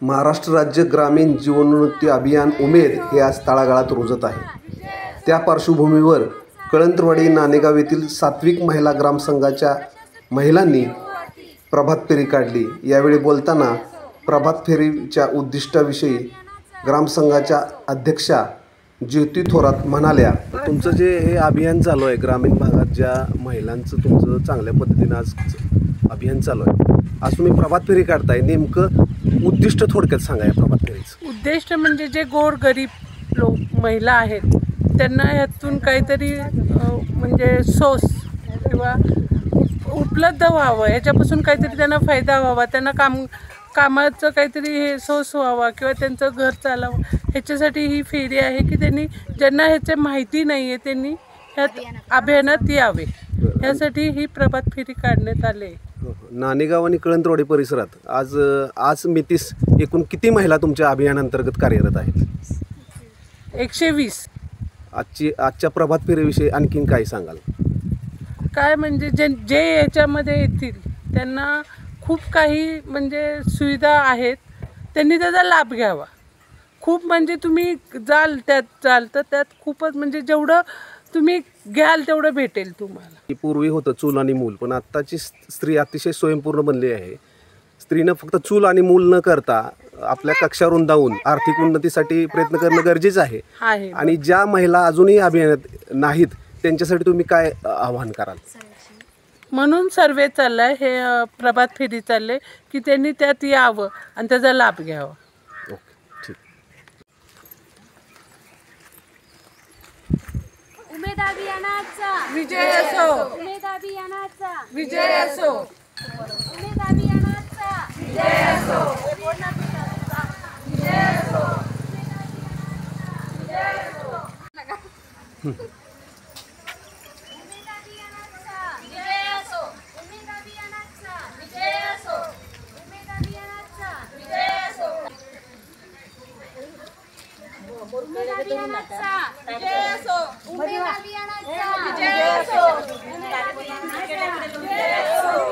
महाराष्ट्र राज्य ग्रामीण जीवनोन्नती अभियान उमेद हे आज तळागाळात रुजत आहे। त्या पार्श्वभूमीवर कळंत्रवाडी नाणेगाव येथील सात्विक महिला ग्रामसंघाच्या महिलांनी प्रभात फेरी काढली। यावेळी बोलताना प्रभात फेरीच्या उद्दिष्टाविषयी ग्रामसंघाच्या अध्यक्षा ज्योती थोरात म्हणाल्या, तुमचं जे हे अभियान चालू आहे ग्रामीण भागात ज्या महिलांचं तुमचं चांगल्या पद्धतीने आज अभियान चालू आहे, आज तुम्ही प्रभात फेरी काढताय, नेमकं उद्दिष्ट थोडक्यात सांगा या प्रभात फेरीचं। उद्दिष्ट म्हणजे जे गोरगरीब लोक महिला आहेत त्यांना यातून काहीतरी म्हणजे सोस किंवा उपलब्ध व्हावं, याच्यापासून काहीतरी त्यांना फायदा व्हावा, त्यांना कामाचं काहीतरी हे सोस व्हावा किंवा त्यांचं घर चालावं, ह्याच्यासाठी ही फेरी आहे की त्यांनी ज्यांना ह्याची माहिती नाही आहे त्यांनी ह्यात अभियानात यावे, ह्यासाठी ही प्रभात फेरी काढण्यात आली। नाणेगाव आणि कळंत्रवाडी परिसरात आज मितीस एकूण किती महिला तुमच्या अभियानांतर्गत कार्यरत आहेत? 120। आजच्या प्रभात फेरीविषयी आणखीन काय सांगाल? काय म्हणजे जे याच्यामध्ये येतील त्यांना खूप काही म्हणजे सुविधा आहेत, त्यांनी त्याचा लाभ घ्यावा। खूप म्हणजे तुम्ही जाल तर त्यात खूपच म्हणजे जेवढं तुम्ही घ्याल तेवढं भेटेल तुम्हाला। पूर्वी होतं चूल आणि मूल, पण आत्ताची स्त्री अतिशय स्वयंपूर्ण बनली आहे। स्त्रीनं फक्त चूल आणि मूल न करता आपल्या कक्षा रुंदावून आर्थिक उन्नतीसाठी प्रयत्न करणं गरजेचं आहे। आणि ज्या महिला अजूनही अभियानात नाहीत त्यांच्यासाठी तुम्ही काय आवाहन कराल? म्हणून सर्वे चाललाय, हे प्रभात फेरी चालले की त्यांनी त्यात यावं आणि त्याचा लाभ घ्यावा। ओके, ठीक। उमेद अभियानाचा विजय असो, उमेद अभियानाचा विजय असो, उमेद अभियानाचा विजय असो, विजय असो। उमेद अभियानाचा विजय असो, उमेद अभियानाचा विजय असो, उमेद अभियानाचा विजय असो।